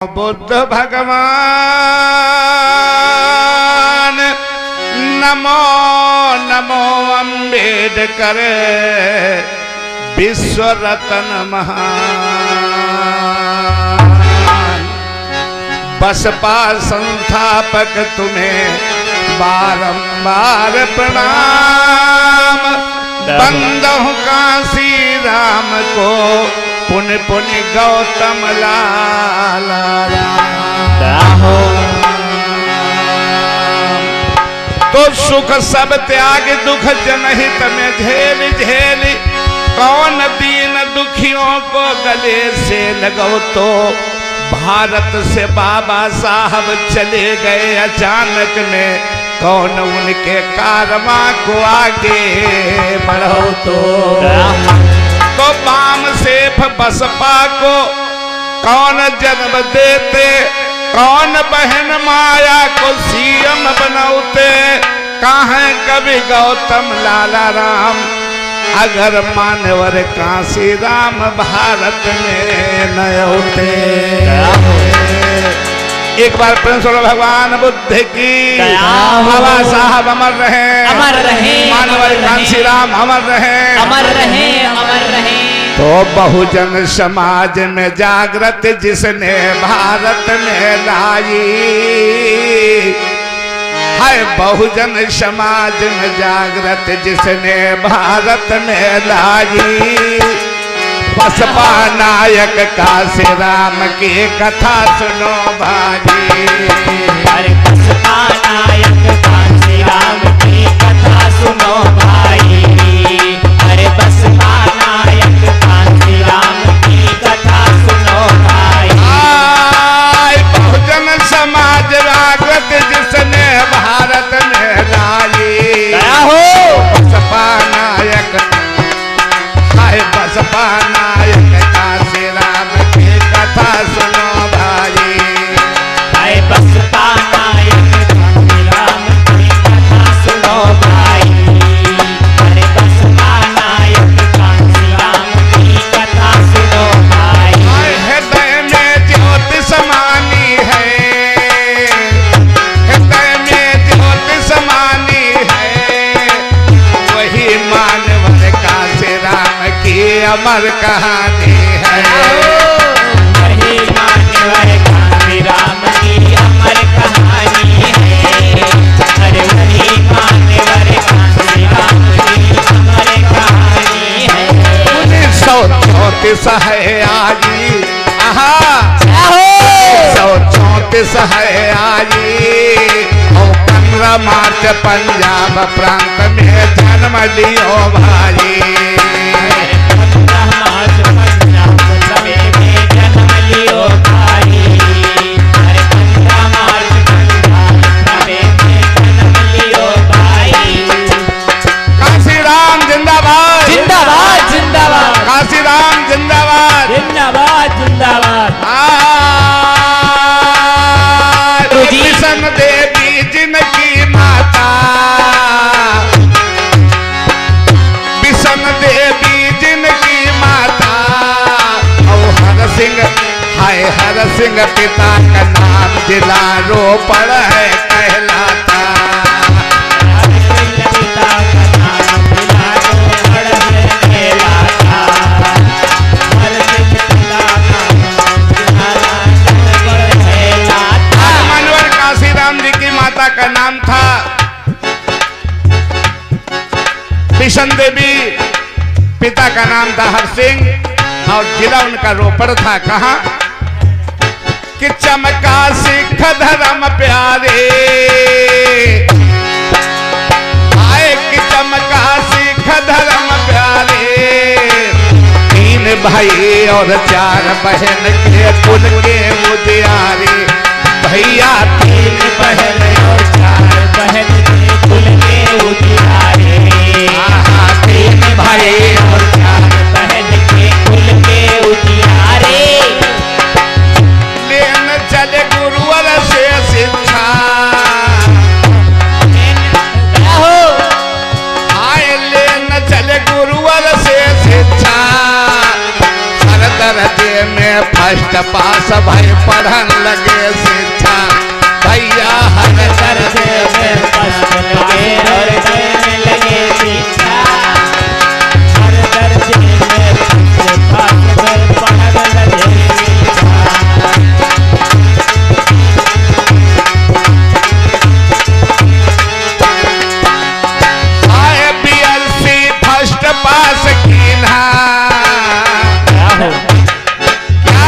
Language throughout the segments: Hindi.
बुद्ध भगवान नमो नमो अम्बेडकर विश्व रतन महान। बसपा संस्थापक तुम्हें बारंबार प्रणाम। बंदहु काशी राम को पुण्य पुण्य गौतम लाला राम। तो सुख सब त्याग दुख जनहित में झेल झेली। कौन दीन दुखियों को गले से लगो तो भारत से बाबा साहब चले गए अचानक में। कौन उनके कारवां को आगे बढ़ो तो बाम सेफ बसपा को कौन जन्म देते। कौन बहन माया को सीएम बनौते। कहाँ कवि गौतम लाला राम अगर मानवर काशी राम भारत में न होते। एक बार प्रेम से भगवान बुद्ध की बाबा साहब अमर रहे, अमर रहे। मानवर काशी राम अमर रहे, अमर रहे, अमर रहे। तो बहुजन समाज में जागृत जिसने भारत में लाई है। बहुजन समाज में जागृत जिसने भारत में लाई। बसपा नायक काशी राम की कथा सुनो भाजी। अरे बसपा नायक काशी राम की कथा सुनो भाई। अरे बसपा नायक काशी राम की कथा सुनो भाई। बहुजन समाज जागृत जिसने भारत में लाई हो। बसपा नायक हाय बसपा नायक काशी राम की कथा सुनो भाई। हाय बसपा नायक काशी राम की कथा सुनो भाई। अरे बसपा नायक काशी राम की कथा सुनो भाई। हृदय में ज्योति समानी है, हृदय में ज्योति समानी है। वही मानवर काशी राम की अमर कहानी है। वही मानवर काशी राम की अमर कहानी है। अरे वही मानवर काशी राम की अमर कहानी है। 1934 है आजी, 1934 है आजी। और 15 मार्च पंजाब प्रांत में जन्म लियो भाई। 15 मार्च पंजाब सभे में जन्म लियो भाई। अरे 15 मार्च पंजाब सभे में जन्म लियो भाई। काशी राम जिंदाबाद, जिंदाबाद जिंदाबाद। काशी राम जिंदाबाद, जिंदाबाद जिंदाबाद। बिशन देवी जिनकी माता, बिशन देवी जिनकी माता। और हर सिंह हाय हर सिंह पिता का नाम जिला रोपड़ है कहलाता। मानवर काशी राम जी की माता का नाम था बिशन देवी, पिता का नाम था हर सिंह और जिला उनका रोपड़ था। कहाँ कि चमका सिख धर्म प्यारे आए कि चमका सिख धर्म प्यारे। 3 भाई और 4 बहन के कुल के मुदियारे। भैया 3 बहन और 4 बहन के कुल के उजियारे। 3 भाई और 4 बहन के कुल के उजियारे। लेन चले गुरुवर से शिक्षा। आए लेन चले गुरुवर से शिक्षा। हर दर्जे में फर्स्ट पास भाई पढ़न लगे शिक्षा भैया हर दर्जे में कष्ट लगे और देने लगे शिक्षा हर दर्जे में फर्स्ट पास भाई पढ़न लगे शिक्षा आए BLC फर्स्ट पास की ना क्या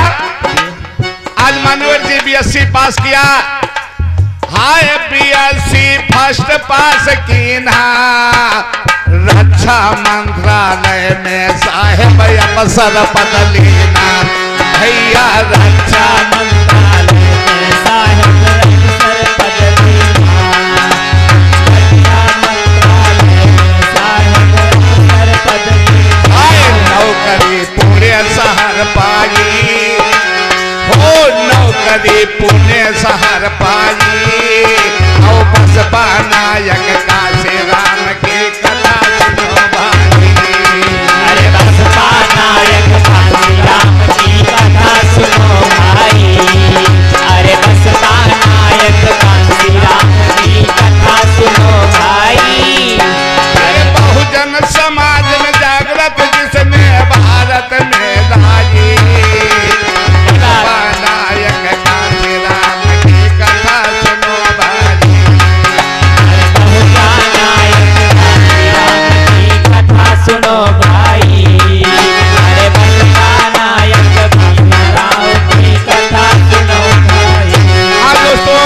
आज मनोहर जी BSc पास किया हाय BSc फर्स्ट पास की ना रक्षा मंत्रालय में साहेब अवसर पद लेना भैया रक्षा मंत्रालय में साहेब अवसर पद लेना रक्षा मंत्रालय में साहेब अवसर पद लेना आए नौकरी पूरे शहर पाई हो नौकरी पुणे शहर पाई और बसपा नायक काशी राम की कथा सुनो भाई अरे बसपा नायक काशी राम की कथा सुनो भाई अरे बसपा नायक काशी राम की कथा सुनो भाई अरे बहुजन समाज में जागृत जिसने भारत में लाई नायक काशी राम की कथा सुनो भाई अरे बहुजा नायक काशी राम की कथा सुनो भाई अरे बसपा नायक भीमराव की कथा सुनो भाई हाँ दोस्तों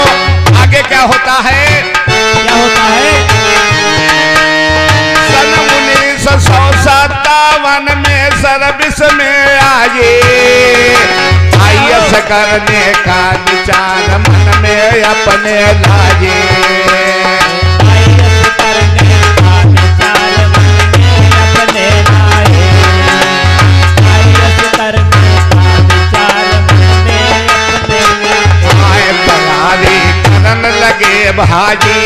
आगे क्या होता है क्या होता है सन 1957 में सर्विस में आए IAS करने का विचार मन में अपने लाए आईएएस करने का विचार मन में अपने लाए आईएएस करने का विचार मन में अपने लाए आए तैयारी करन लगे भाजी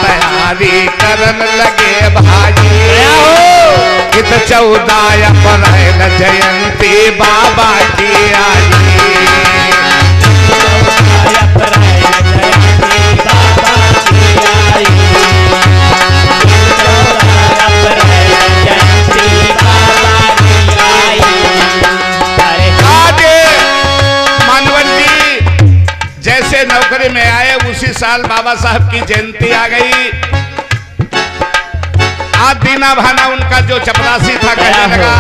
तैयारी करन लगे भाजी इत 14 अप्रैल जयंती बाबा की आई अप्रैल जयंती बाबा की आई अप्रैल जयंती बाबा की आई अरे आज मानवन जी जैसे नौकरी में आए उसी साल बाबा साहब की जयंती आ गई आज दीना भाना उनका जो चपरासी था कहने लगा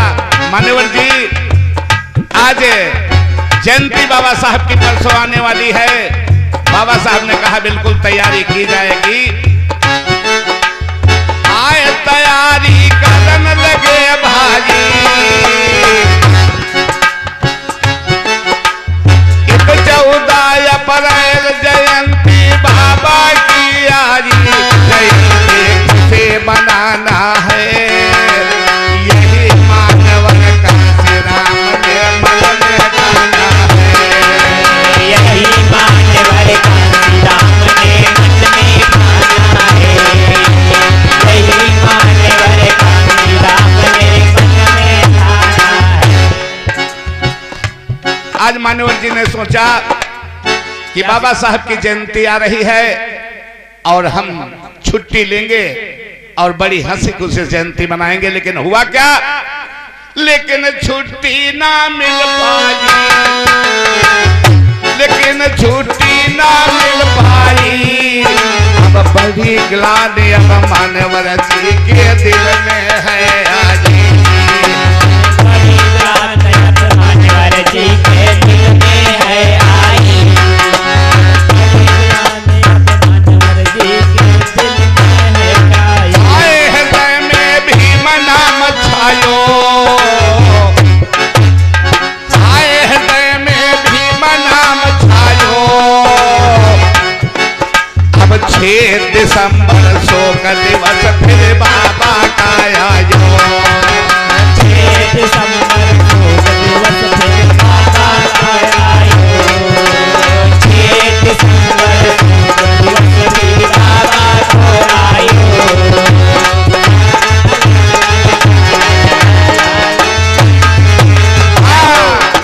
मान्यवर जी आज जयंती बाबा साहब की परसों आने वाली है बाबा साहब ने कहा बिल्कुल तैयारी की जाएगी आए तैयारी करन लगे भाजी 14 अप्रैल जयंती बाबा की आज जयंती से बनाना है यही मानवर काशी राम ने मन में ठाना है यही मान्यवर काशी राम ने मन में ठाना है यही मान्यवर काशी राम ने मन में ठाना है आज मान्यवर जी ने सोचा कि बाबा साहब की जयंती आ रही है और हम छुट्टी लेंगे और बड़ी हंसी खुशी जयंती मनाएंगे लेकिन हुआ क्या लेकिन छुट्टी ना मिल पाई लेकिन छुट्टी ना मिल पाई अब बड़ी ग्लानि अब मानवर जी के दिल में है आज बड़ी ग्लानि अब मान्यवर जी के दिल में है आई बड़ी ग्लानि अब मान्यवर जी के दिल में है आई आए हृदय में भीम नाम छायो आए हृदय में भीम नाम छायो अब 6 दिसंबर शोक दिवस फिर बाबा का आयो 6 दिसंबर शोक दिवस फिर बाबा का आयो 6 दिसंबर शोक दिवस फिर बाबा को आयो हाँ,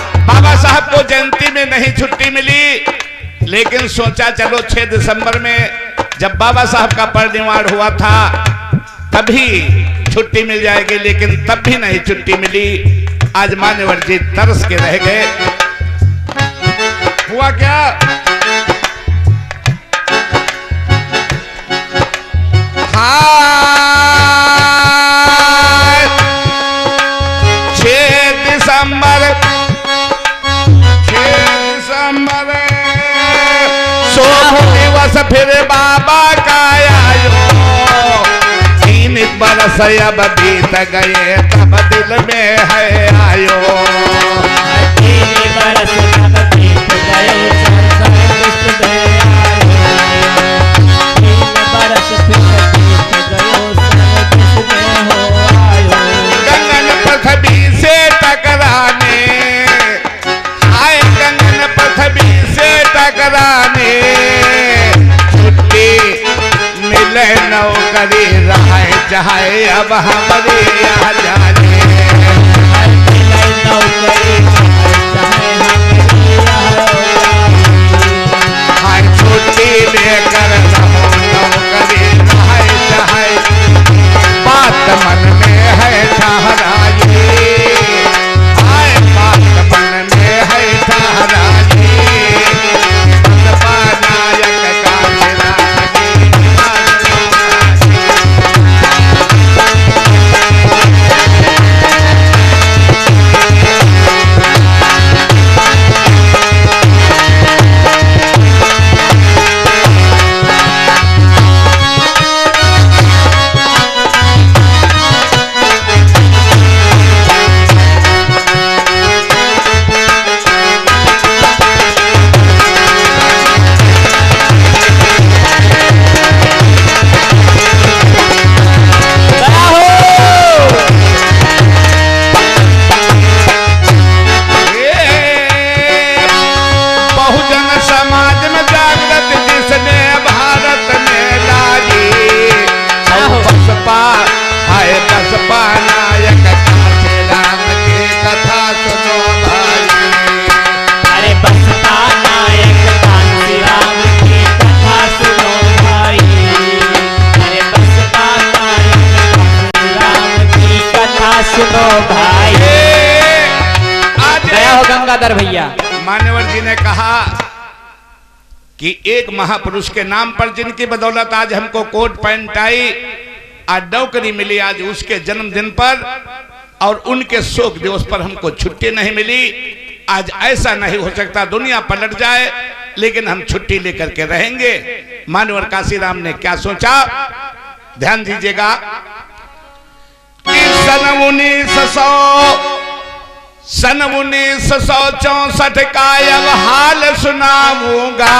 नहीं छुट्टी मिली, लेकिन सोचा चलो 6 दिसंबर में जब बाबा साहब का परिनिर्वाण हुआ था तभी छुट्टी मिल जाएगी, लेकिन तब भी नहीं छुट्टी मिली। आज मान्यवर जी तरस के रह गए। हुआ क्या? हाँ 6 दिसंबर शोभ दिवस फिर बाबा का आयो, 3 बरस अब बीत गए तब दिल में है आयो। 3 बरस तब बीत गए गंगन पृथ्वी से टकराने, हाय गंगन पृथ्वी से टकराने, छुट्टी मिले नौकरी रहे चाहे अब हमारे यहाँ जाने। हाय छुट्टी लेकर रहो नौकरी रहे चाहे, बात मन में है ठहराए, हाय बात मन में है ठहराए। नायक का गंगाधर भैया। मान्यवर जी ने कहा कि एक महापुरुष के नाम पर जिनकी बदौलत आज हमको कोट पैंट आई, आज नौकरी मिली, आज उसके जन्मदिन पर और उनके शोक दिवस पर हमको छुट्टी नहीं मिली। आज ऐसा नहीं हो सकता, दुनिया पलट जाए लेकिन हम छुट्टी लेकर के रहेंगे। मान्यवर काशीराम ने क्या सोचा, ध्यान दीजिएगा। सन 1964 का अब हाल सुनाऊंगा।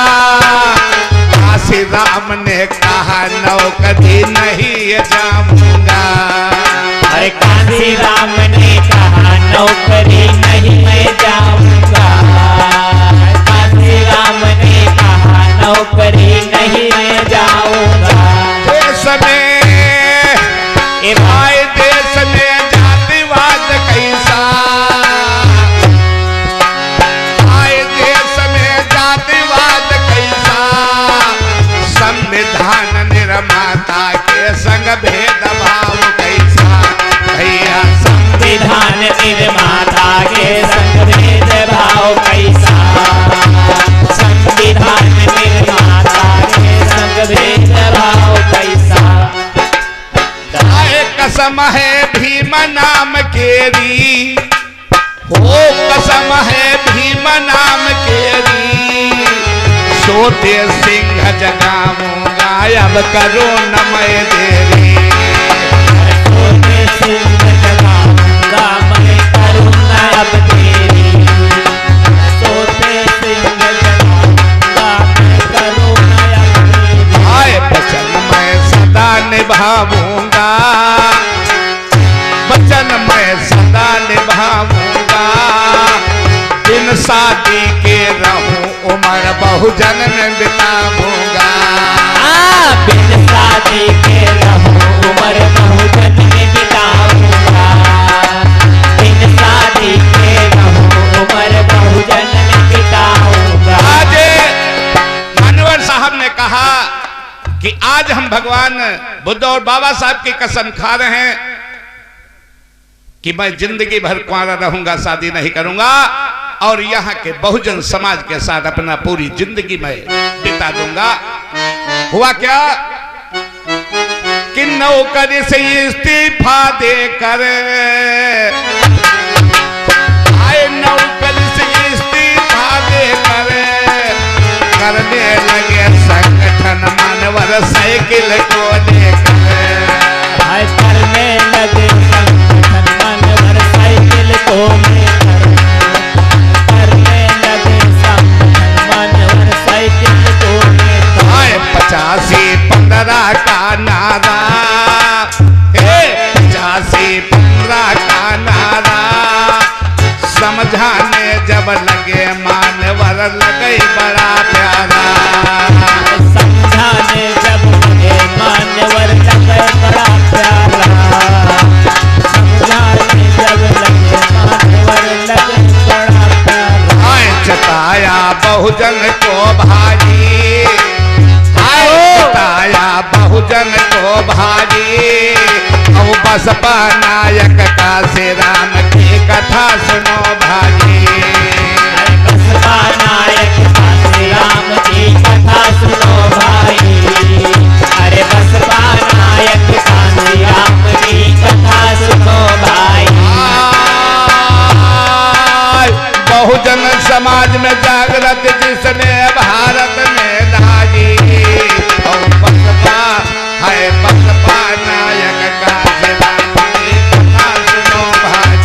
काशीराम ने कहा नौकरी नहीं जाऊंगा। अरे काशीराम ने कहा नौकरी नहीं मैं जाऊंगा। काशीराम ने कहा नौकरी नहीं मैं जाऊंगा। देश में भाई देश में जातिवाद कैसा, संविधान निर्माता के संग भेदभाव कैसा, भैया संविधान निर्माता के संग भेदभाव कैसा। संविधान निर्माता के संग भेदभाव कैसा। कसम है भीम नाम केरी, हो कसम है भीम नाम केरी, सोते सिंह जगाऊंगा अब करो न मैं देरी। सोते सिंह जगाऊंगा मैं करूँ न अब देरी। सोते सिंह जगाऊंगा मैं करूँ न अब देरी। हाय वचन मैं सदा निभाऊंगा, वचन मैं सदा निभाऊंगा। बिन शादी के रहूं उम्र बहुजन में बिताऊंगा। बिन शादी के रहूं उम्र बहुजन में बिताऊंगा। बिन शादी के रहूं उम्र बहुजन में बिताऊंगा। कि आज हम भगवान बुद्ध और बाबा साहब की कसम खा रहे हैं कि मैं जिंदगी भर कुंवारा रहूंगा, शादी नहीं करूंगा और यहाँ के बहुजन समाज के साथ अपना पूरी जिंदगी में बिता दूंगा। हुआ क्या कि नौकरी से इस्तीफा देकर आए, नौकरी से इस्तीफा देकर करने लगे संगठन मानवर साइकिल को लेकर, करने लगे संगठन मानवर साइकिल को लेकर, करने लगे संगठन मानवर साइकिल को लेकर। 85-15 का नारा, 85-15 का नारा समझाने जब लगे मानवर लगे बड़ा प्यारा, समझाने जब लगे मानवर लगे बड़ा प्यारा, समझाने जब लगे मानवर लगे बड़ा प्यारा। जताया बहुजन को भारी, जताया बहुजन को भारी, और बसपा नायक काशी राम की कथा सुनो भाई, बसपा नायक काशी राम की कथा सुनो भाई, अरे बसपा नायक काशी राम की कथा सुनो भाई। बहुजन समाज में जागृत जिसने भारत में लागी, और बसपा है बसपा नायक काशी राम की कथा सुनो भाई,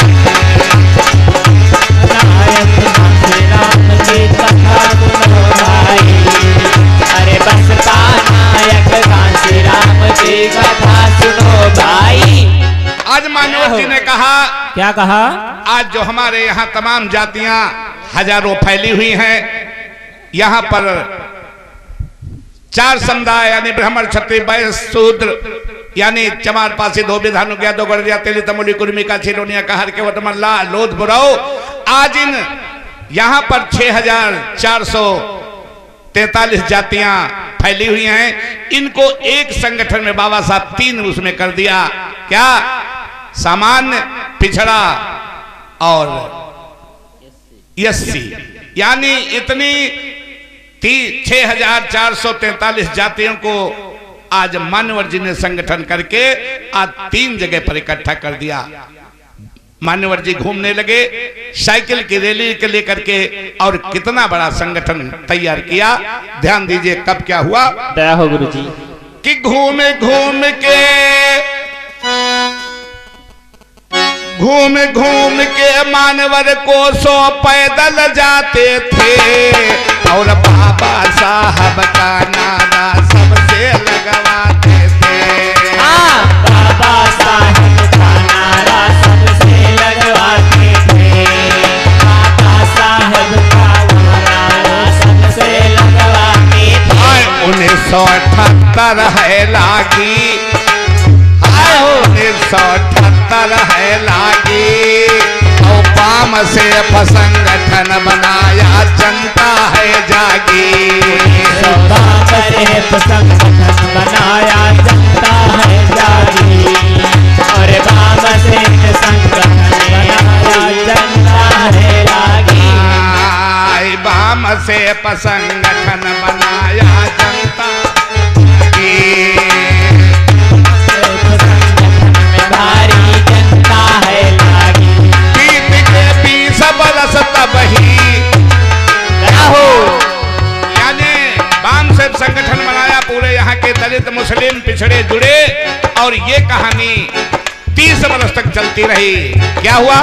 नायक काशी राम की कथा सुनो भाई, अरे बसपा नायक काशी राम की कथा सुनो भाई। आज मानव जी ने कहा, क्या कहा? आज जो हमारे यहाँ तमाम जातियां हजारों फैली हुई हैं, यहाँ पर 4 समुदाय यानी ब्राह्मण क्षत्रिय वैश्य शूद्र यानी चमार पासी धोबी धानु गया दो गड़िया तेली तमुली कुर्मी का छिरोनिया का हर के वटमल्ला लोध बुराओ, आज इन यहाँ पर 6443 जातियां फैली हुई हैं। इनको एक संगठन में बाबा साहब 3 उसमें कर दिया, क्या? सामान्य, पिछड़ा और एससी, यानी इतनी 6443 जातियों को आज मान्यवर जी ने संगठन करके आज 3 जगह पर इकट्ठा कर दिया। मान्यवर जी घूमने लगे साइकिल की रैली के लेकर के, और कितना बड़ा संगठन तैयार किया। ध्यान दीजिए कब क्या हुआ। दया हो गुरु जी। कि घूम घूम के मानवर को 100 पैदल जाते थे, और बाबा साहब का नारा सबसे लगवाते थे। बाबा साहब का नारा सबसे लगवाते थे, बाबा साहब का नारा सबसे लगवाते थे। 1978 है लागी, 1978 है लागी, और पाम से संगठन बनाया जनता है जागी। बाम से संगठन बनाया जनता है जागी, और बाम से संगठन बनाया जनता है लागी। बाम से संगठन बनाया जनता की, भारी जनता है लागी। बीत के 20 बरस तब ही हो, यानी बाम से संगठन बनाया, पूरे यहाँ के दलित मुस्लिम पिछड़े जुड़े, और ये कहानी 30 बरस तक चलती रही। क्या हुआ?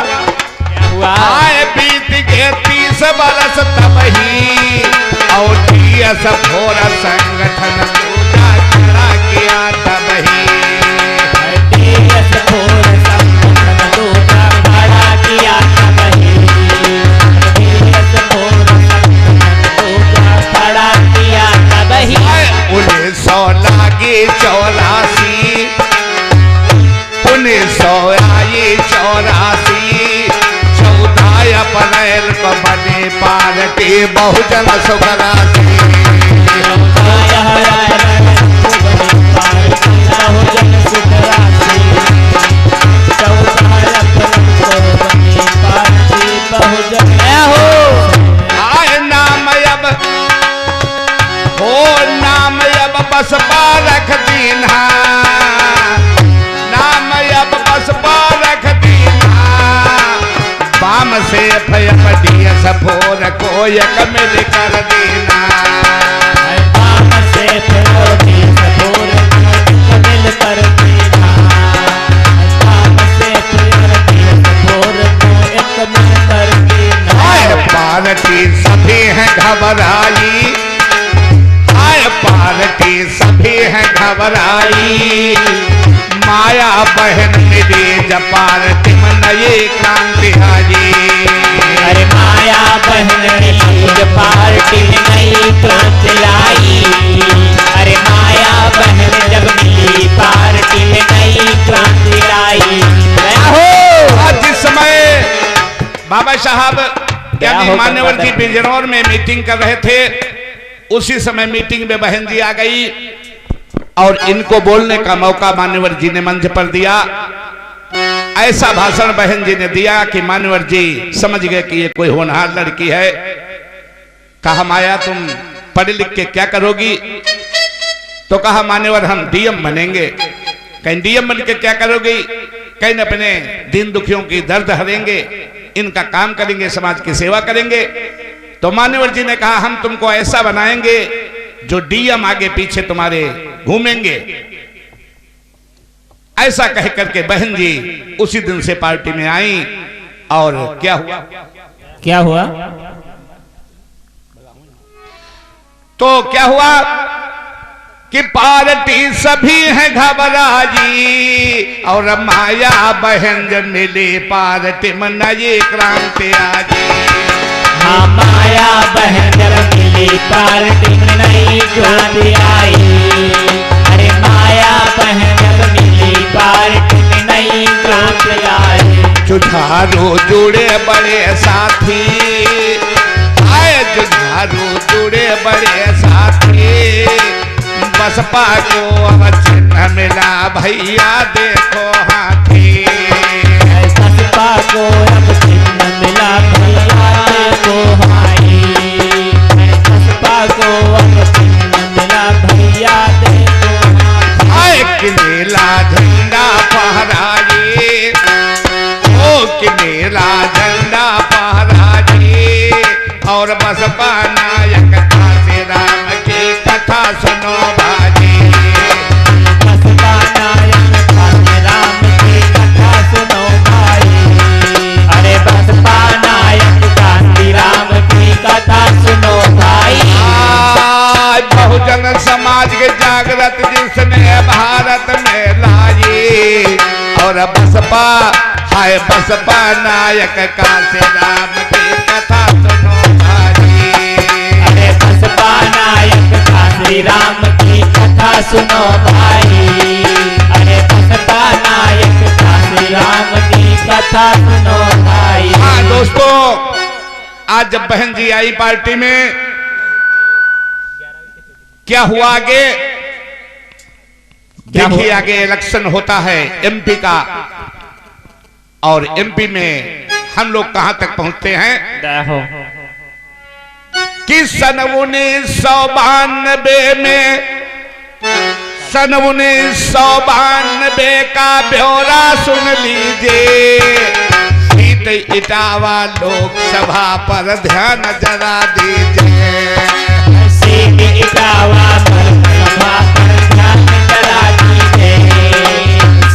आए बीत के 30 बरस तब ही, और टीएस भोरा संगठन दूजा खड़ा किया तब ही। टीएस भोरा संगठन दूजा खड़ा किया तब ही, टीएस भोरा संगठन दूजा खड़ा किया तब ही। 1984 14 अप्रैल को बनी पार्टी बहुजन सुखरासी। बसपा रख दीना, नाम अब बसपा रख दीना, बाम से फयपटिया सफोर को एक मिल कर देना, बाम से फयपटिया सफोर को एक मिल कर देना, बाम से फयपटिया सफोर को एक मिल कर देना। पार्टी सभी हैं घबराई, हाय पार्टी सभी हैं घबराई, माया बहन मिली जब पार्टी में नई क्रांति आई। अरे माया बहन मिली जब पार्टी में नई क्रांति लाई, अरे माया बहन जब मिली पार्टी में नई क्रांति लाई। आज जिस समय बाबा साहब यानी मान्यवर जी बिजनौर में मीटिंग कर रहे थे, उसी समय मीटिंग में बहन जी आ गई और इनको बोलने का मौका मान्यवर जी ने मंच पर दिया। ऐसा भाषण बहन जी ने दिया कि मान्यवर जी समझ गए कि ये कोई होनहार लड़की है। कहा माया तुम पढ़ लिख के क्या करोगी? तो कहा मान्यवर हम डीएम बनेंगे। कहीं डीएम बन के क्या करोगी? कहीं अपने दीन दुखियों की दर्द हरेंगे, इनका काम करेंगे, समाज की सेवा करेंगे। तो मान्यवर जी ने कहा हम तुमको ऐसा बनाएंगे जो डीएम आगे पीछे तुम्हारे घूमेंगे। ऐसा कह करके बहन जी उसी दिन से पार्टी में आई। और क्या हुआ? क्या हुआ? तो क्या हुआ कि पार्टी सभी है घबराई और माया बहन जब मिली पार्टी में नई क्रांति आई। हाँ माया बहन जब मिली पार्टी में नई क्रांति आई, अरे माया बहन जब मिली पार्टी में नई क्रांति आई। जुझारू जुड़े बड़े साथी, आए जुझारू जुड़े बड़े साथी, बसपा को अब चिन्ह मिला भैया देखो हाथी। बसपा को अब चिन्ह मिला भैया देखो हाथी, बसपा को अब चिन्ह मिला भैया देखो हाथी। कि नीला झंडा फहराए, ओ कि नीला झंडा फहराए और बसपा नायक काशी राम की कथा सुनो भाई। बसपा नायक काशी राम की कथा सुनो भाई, अरे बसपा नायक काशी राम की कथा सुनो भाई। बहुजन समाज के जागृत जिसने भारत में लाई और बसपा हाय बसपा नायक काशी राम की कथा सुनो भाई। अरे बसपा नायक काशी राम की कथा सुनो भाई, अरे बसपा नायक काशी राम की कथा सुनो भाई। हाँ दोस्तों, आज जब बहन जी आई पार्टी में, क्या हुआ आगे? देखिए आगे इलेक्शन होता है एमपी का, और एमपी में हम लोग कहां तक पहुंचते हैं कि सन 1992 में, सन 1992 का ब्यौरा सुन लीजिए। सीट इटावा लोकसभा पर ध्यान जरा दीजिए। सीट इटावा लोकसभा पर ध्यान जरा दीजिए।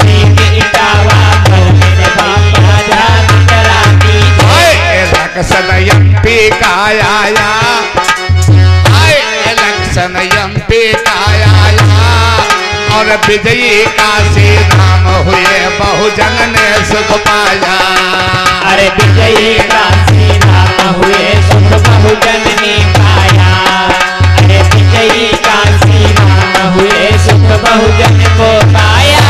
सीट इटावा लोकसभा पर ध्यान जरा दीजिए। इलेक्शन एमपी का आया, इलेक्शन एमपी का आया और विजयी काशी राम हुए, बहुजन ने सुख पाया। अरे विजयी काशी राम हुए, सुख बहुजन ने पाया। अरे विजयी काशी राम हुए, सुख बहुजन को पाया।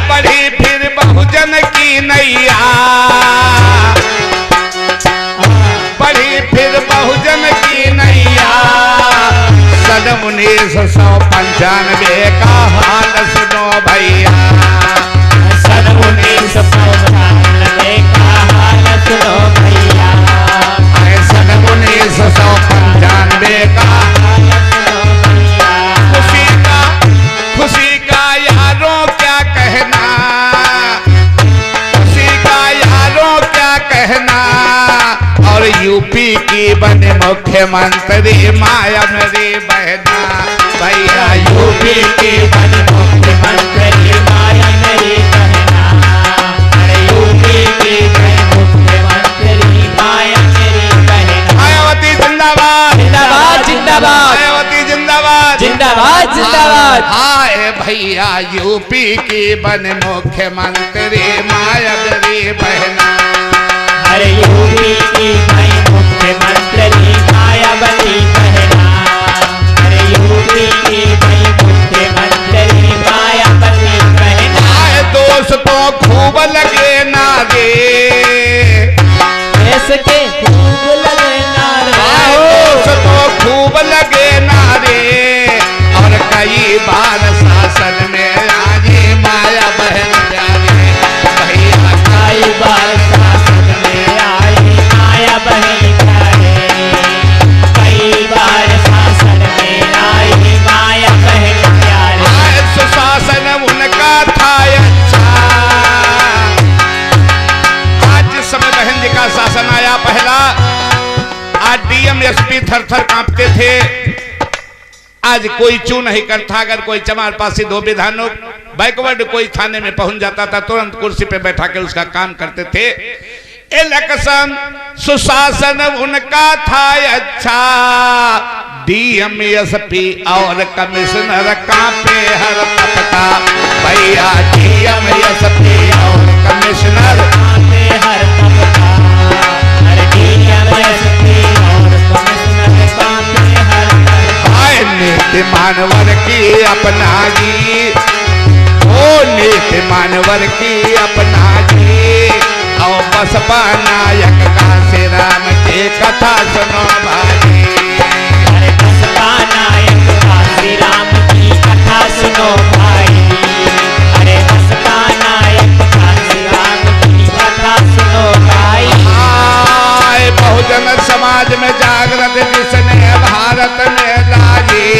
बढ़ी फिर बहुजन की नैया, बढ़ी फिर बहुजन की नैया। सन 1995 का हाल सुनो भैया। सन 1995 का हाल सुनो भैया। सन 1995 का हाल सुनो भैया। मुख्यमंत्री माया मेरी बहना भैया यूपी की बन मुख्यमंत्री माया मेरी बहना। अरे यूपी की बन मुख्यमंत्री माया मेरी बहना। मायावती जिंदाबाद जिंदाबाद जिंदाबाद मायावती जिंदाबाद जिंदाबाद जिंदाबाद। हाय भैया यूपी की बन मुख्यमंत्री माया मेरी बहना। अरे यूपी की बन मुख्यमंत्री मायावती बहना। अरे यूपी की बन मुख्यमंत्री मायावती बहना। हाय दोस्तों खूब लगे नारे इसके खूब लगे नारे। दोस्तों खूब लगे नारे और कई बार शासन में आई माया बहन प्यारे भैया कई बार शासन में आई माया बहन प्यारे। कई बार शासन में आई माया बहन प्यारे। हाय सुशासन उनका था अच्छा। आज जिस समय बहन जी का शासन आया पहला, आज डीएम एसपी थर थर कांपते थे। आज कोई चू नहीं करता। अगर कोई चमार पासी दो विधानों बैकवर्ड कोई थाने में पहुंच जाता था, तुरंत कुर्सी पे बैठा के उसका काम करते थे। इलेक्शन सुशासन उनका था अच्छा। डीएम एसपी और कमिश्नर कांपे हर तपका भैया। डीएम एसपी और कमिश्नर कांपे हर तबका। अरे डीएम एसपी और कमिश्नर कांपे हर तबका। हाय नीति मानवर की अपनागी ओ नीति मानवर की अपनागी और बसपा नायक काशी राम की कथा सुनो भाई। अरे बसपा नायक काशी राम की कथा सुनो भाई। अरे बसपा नायक काशी राम की कथा सुनो भाई। हाय बहुजन समाज में जागृत जिसने भारत में लागी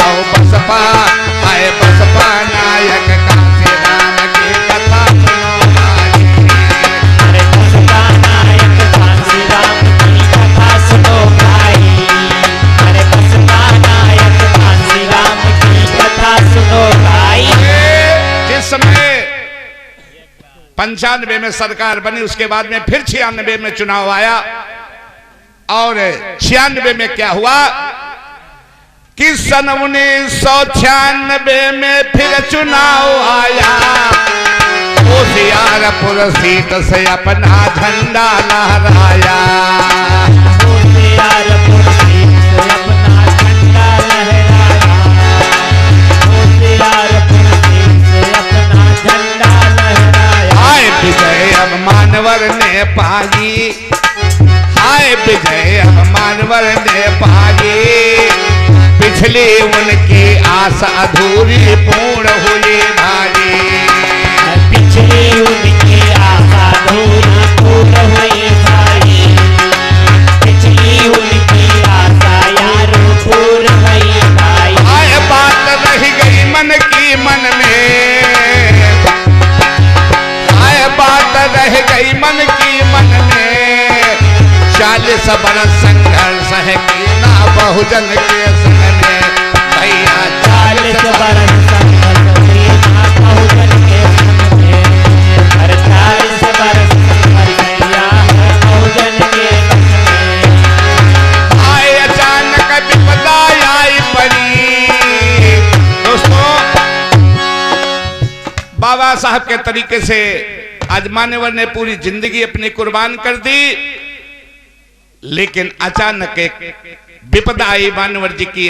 और बसपा हाय बसपा नायक काशी राम की कथा सुनो भाई। अरे बसपा नायक काशी राम की कथा सुनो भाई। अरे बसपा नायक काशी राम की कथा सुनो भाई। जिस समय 95 में सरकार बनी, उसके बाद में फिर 96 में चुनाव आया और 96 में क्या हुआ कि सन 1996 में फिर चुनाव आया। होशियारपुर सीट से अपना झंडा लहराया। होशियारपुर सीट से अपना झंडा लहराया। होशियारपुर सीट से अपना झंडा लहराया। हाय विजय अब मानवर ने पाई। हाय विजय अब मानवर ने पाई। पिछली उनकी आस अधूरी पूर्ण हुई भारी। पिछली उनकी आशा अधूरी पूर्ण हुई भाई। पिछली उनकी आशा यारो पूर्ण हुई भाई। हाय बात रह गई मन की मन में। हाय बात रह गई मन की मन में। 40 बरस संघर्ष है कि ना बहुजन के संग में भैया। 40 बरस संघर्ष किया बहुजन के संग में। हर 40 बरस संघर्ष किया है बहुजन के संग में। आए अचानक विपदा आई पड़ी। दोस्तों बाबा साहब के तरीके से आज मान्यवर ने पूरी जिंदगी अपनी कुर्बान कर दी, लेकिन अचानक एक विपदा आई। मान्यवर जी की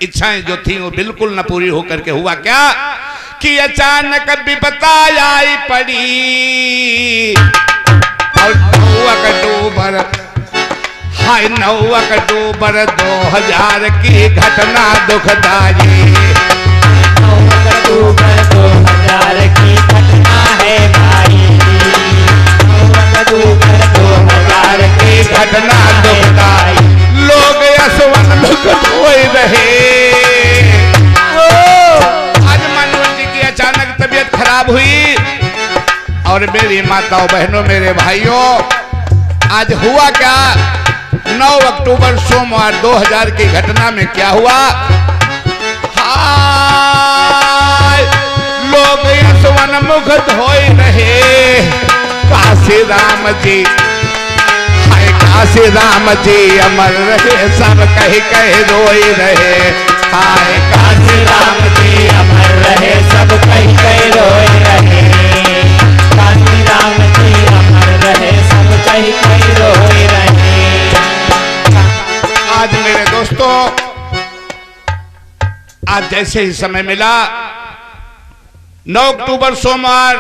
इच्छाएं जो थी वो बिल्कुल न पूरी होकर के हुआ क्या कि अचानक विपदा आई पड़ी और 9 अक्टूबर हाय 9 अक्टूबर 2000 की घटना दुखदाई। 9 अक्टूबर 2000 की घटना है भाई। 9 अक्टूबर 2000 की घटना दुखदाई। लोग यशवंत मुख खोए रहे। आज मनोहर जी की अचानक तबीयत खराब हुई और मेरी माताओं बहनों मेरे भाइयों आज हुआ क्या 9 अक्टूबर सोमवार 2000 की घटना में क्या हुआ? हाय लोग यशवन मुख धोई रहे, काशी राम जी, हाय काशी राम जी अमर रहे, सब कही कही रोई रहे। हाय काशी राम जी अमर रहे, सब कहीं कहीं रोए रहे। काशी राम जी अमर रहे, सब कहीं कहीं रोए रहे। आज मेरे दोस्तों, आज जैसे ही समय मिला 9 अक्टूबर सोमवार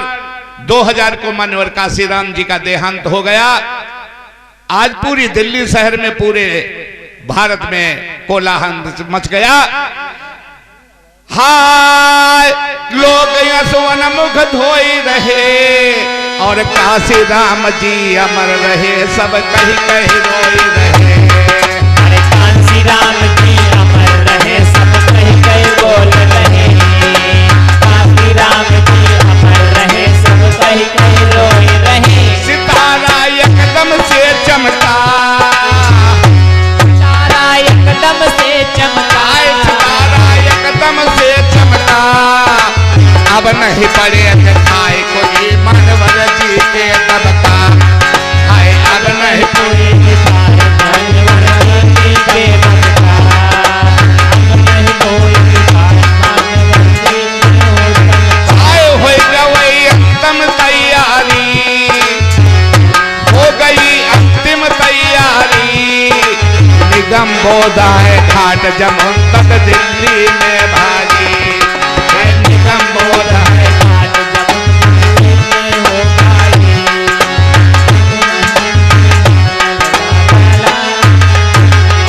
2000 को मान्यवर काशीराम जी का देहांत हो गया। आज पूरी दिल्ली शहर में, पूरे भारत में कोलाहल मच गया। हाय लोग यशवन मुख धोई रहे और काशी राम जी अमर रहे, सब कहीं कहीं रोई रहे। अरे काशी राम जी अमर रहे, सब कहीं कहीं बोल रहे। काशी राम जी अमर रहे, सब कहीं कहीं रोए रहे। सितारा एकदम से चमका, तारा एकदम से चमका। सितारा एकदम से चमका, अब नहीं पड़े खाए कोई मानवर जी के दबका। हाय अब नहीं पड़े हाय हो गई अंतिम तैयारी, हो गई अंतिम तैयारी। निगम बोधाए घाट जमुन तक दिल्ली में भागी, निगम बोधाए घाट जमुन में हो भाई।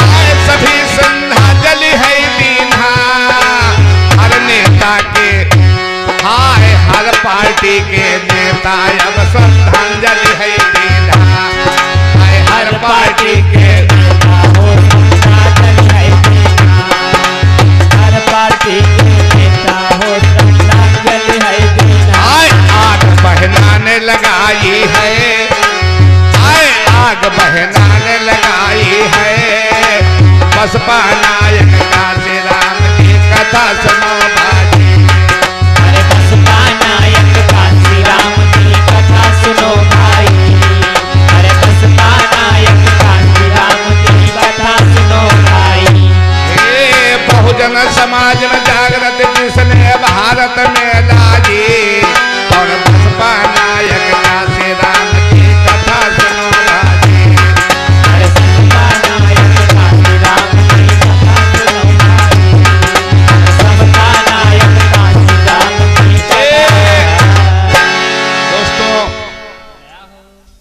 आए सभी श्रद्धांजलि है दीन्हा, हर नेता के, हाय हर पार्टी के नेता अब श्रद्धांजलि है दीन्हा। हाय हर पार्टी के नेता हो श्रद्धांजलि है देना। हर पार्टी के नेता हो श्रद्धांजलि है देना। हाय आग बहनाने लगाई है, हाय आग बहनाने लगाई है। बसपा नायक काशी राम की कथा सुनो भाई। अरे बसपा नायक काशी राम की कथा सुनो भाई। अरे बसपा नायक काशी राम की कथा सुनो भाई। हे बहुजन समाज में जागृत जिसने भारत में लाजी, और बसपा नायक काशी राम की कथा सुनो भाई। अरे बसपा नायक काशी राम की कथा सुनो भाई। बसपा नायक काशी राम की कथा। दोस्तों,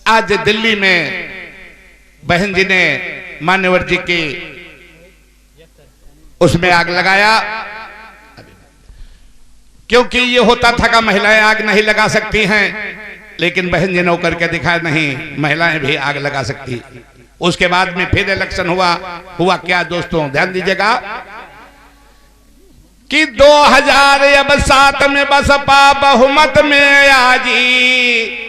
आज दिल्ली में बहन जी ने मान्यवर जी की उसमें आग लगाया, क्योंकि ये होता था कि महिलाएं आग नहीं लगा सकती हैं, लेकिन बहन जी ने होकर के दिखाया नहीं, महिलाएं भी आग लगा सकती। उसके बाद में फिर इलेक्शन हुआ क्या दोस्तों, ध्यान दीजिएगा कि 2007 में बसपा बहुमत में आजी।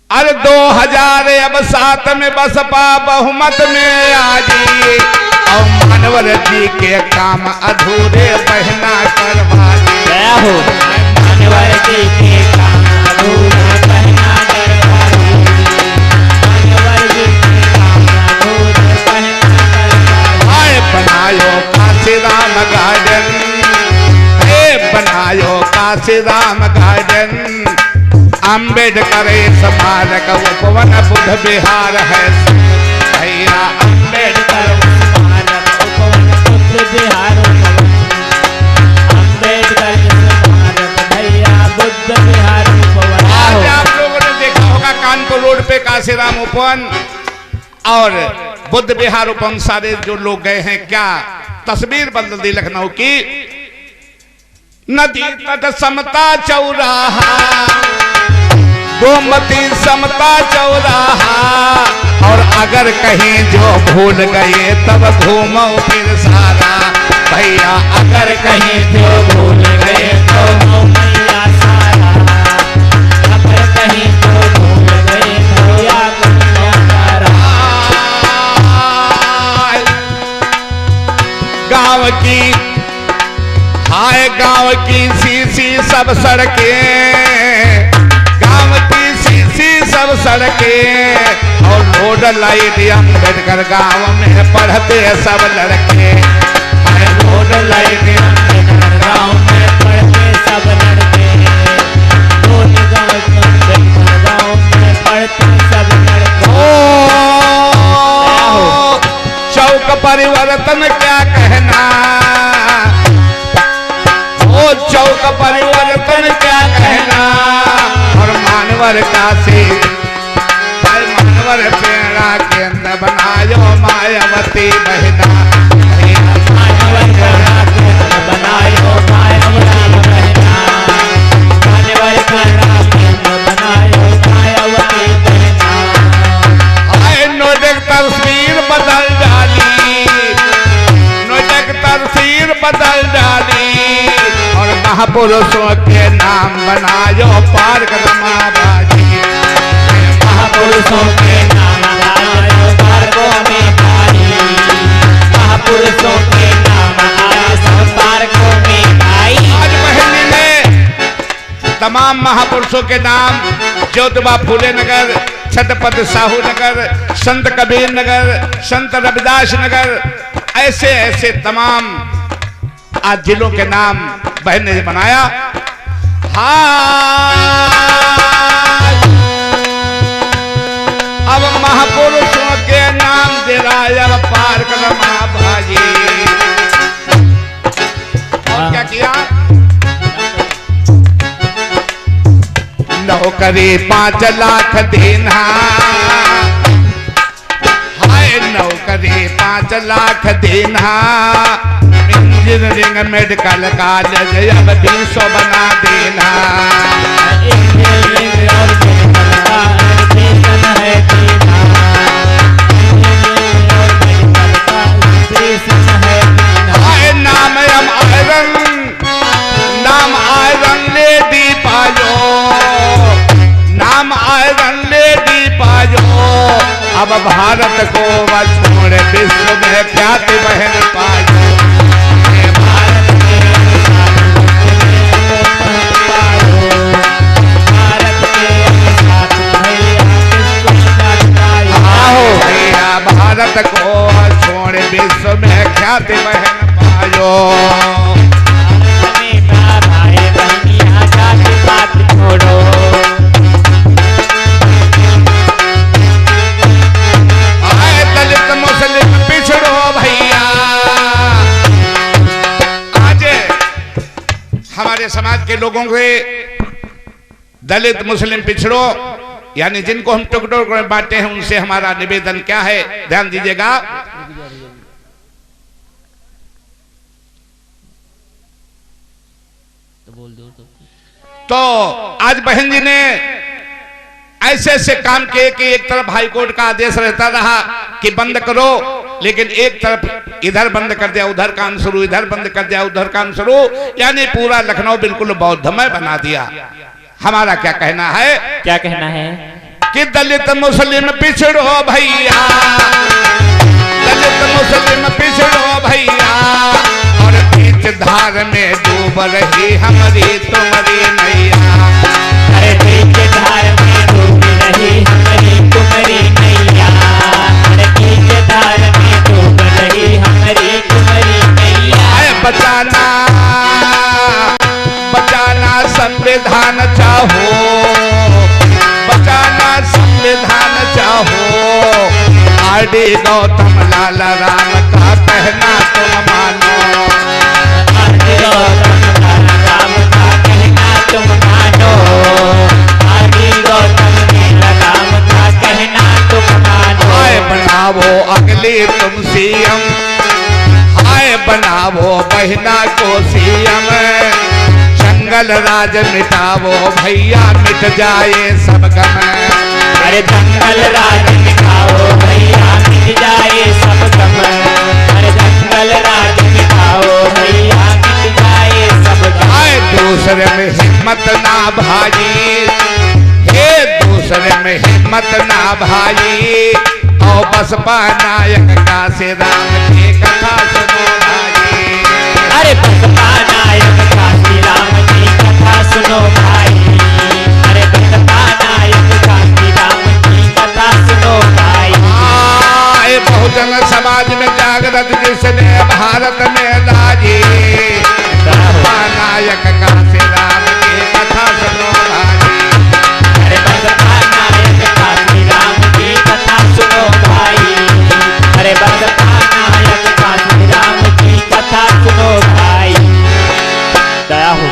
अरे 2007 में बसपा बहुमत में आजी, और मानवर जी के काम अधूरे बहना करवा दी। जय हो मानवर जी के काम अधूरे बहना करवा दी। मानवर जी के काम अधूरे बहना करवा दी। हाय बनायो काशी राम गार्डन, हे बनायो काशी राम गार्डन। अम्बेडकर स्मारक उपवन बुद्ध विहार है भैया, अम्बेडकर स्मारक उपवन बुद्ध विहार। अम्बेडकर स्मारक भैया बुद्ध विहार उपवन। आज आप लोगों ने देखा होगा कानपुर रोड पे काशीराम उपवन और बुद्ध विहार उपवन, सारे जो लोग गए हैं, क्या तस्वीर बदल दी लखनऊ की। नदी तट समता चौराहा, गोमती समता चौराहा, और अगर कहीं जो भूल गए तब घूमो फिर सारा भैया। अगर कहीं जो भूल गए तो मैया सारा। अगर कहीं जो भूल गए तो गांव की, हाय गांव की सीसी सब सड़कें, गांव की सीसी सब सड़कें, और रोड लाइट अम्बेडकर गांव में पढ़ते सब लड़के। हाय रोड लाइट अम्बेडकर गांव में पढ़ते सब लड़के, रोड अम्बेडकर गांव में पढ़ते सब लड़के। चौक परिवर्तन क्या कहना, ओ चौक परिवर्तन क्या कहना, और मानवर काशी, मानवर प्रेरणा केंद्र बनायो मायावती बहिना। मानवर प्रेरणा केंद्र बनायो मायावती बहिना, मानवर प्रेरणा केंद्र बनायो मायावती बहिना। हाय नोटक तस्वीर बदल डाली, नोटक तस्वीर बदल डाली, और महापुरुषों के नाम बनायो पार्क रमाबाजी। महापुरुषों के नाम बनायो पार्कों में भाई, महापुरुषों के नाम आया सब पार्कों में भाई। आज बहनी ने तमाम महापुरुषों के नाम ज्योतिबा फूले नगर, छत्रपति साहू नगर, संत कबीर नगर, संत रविदास नगर, ऐसे ऐसे तमाम आज जिलों के नाम बहन ने बनाया। अब महापुरुषों के नाम दिलाया पार्क रमा भाजी। और क्या किया, नौकरी 5 लाख देना, हाय नौकरी 5 लाख देना, इंजीनियरिंग मेडिकल कॉलेज अब 200 बना देना। इंजीनियरिंग और मेडिकल का एजुकेशन है देना, इंजीनियरिंग और मेडिकल का एजुकेशन है देना। हाय नाम आयरन लेडी पायो, नाम आयरन लेडी पायो, अब भारत को छोड़ विश्व में ख्याति बहन पायो। भारत के साथ भैया आओ भैया भारत को छोड़ विश्व में ख्याति बहन पायो। भारत में भाई बहनिया जाति पात छोड़ो, आए दलित मुस्लिम पिछड़ो भैया। आज हमारे समाज के लोगों के दलित मुस्लिम पिछड़ो यानी जिनको हम टुकड़ों में बांटे हैं, उनसे हमारा निवेदन क्या है, ध्यान दीजिएगा। तो आज बहन जी ने ऐसे ऐसे काम किए कि एक तरफ हाईकोर्ट का आदेश रहता रहा कि बंद करो, लेकिन एक तरफ इधर बंद कर दिया, उधर काम शुरू, इधर बंद कर दिया, उधर काम शुरू, यानी पूरा लखनऊ बिल्कुल बौद्धमय बना दिया। हमारा क्या कहना है, क्या कहना है कि दलित मुस्लिम पिछड़ो भैया, दलित मुस्लिम पिछड़ो भैया, और बीच धार में डूब रही हमारी तुम्हारी नैया। अरे बीच धार में डूब रही हमारी तुम्हारी नैया, अरे बीच धार में डूब रही हमारी तुम्हारी नैया। बचाना बचाना संविधान चाहो, बचाना संविधान चाहो, आरडी गौतम लाल राम का कहना तुम मानो, आरडी गौतम लाल राम का कहना तुम मानो, आरडी गौतम लाल राम का कहना तुम मानो। हाय बनावो अगली तुम सीएम, हाय बनावो बहिना को सीएम, जंगल राज मिटावो भैया मिट जाए सब गम। अरे जंगल राज मिटाओ भैया मिट जाए सब गम, अरे जंगल राज मिटाओ भैया मिट जाए सब गम। हाय दूसरे में हिम्मत ना भाई, हे दूसरे में हिम्मत ना भाई, और बसपा नायक काशी राम की कथा सुनो भाई। अरे बसपा नायक काशी राम की कथा सुनो भाई, अरे बसपा नायक काशी राम की कथा सुनो भाई। ये बहुजन समाज में जागृत जिसने भारत में लाजी, बसपा नायक काशी राम की कथा सुनो भाई। अरे बसपा नायक काशी राम की कथा सुनो भाई, अरे बसपा नायक काशी राम की कथा सुनो भाई। दया हो,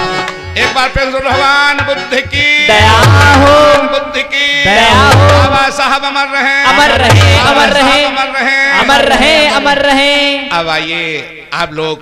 एक बार फिर भगवान बुद्ध की दया हो, बुद्ध की दया हो। बाबा साहब अमर रहे, अमर रहे, अमर बाबा रहे, साहब अमर रहे, अमर रहे, अमर रहे। अब आइए आप लोग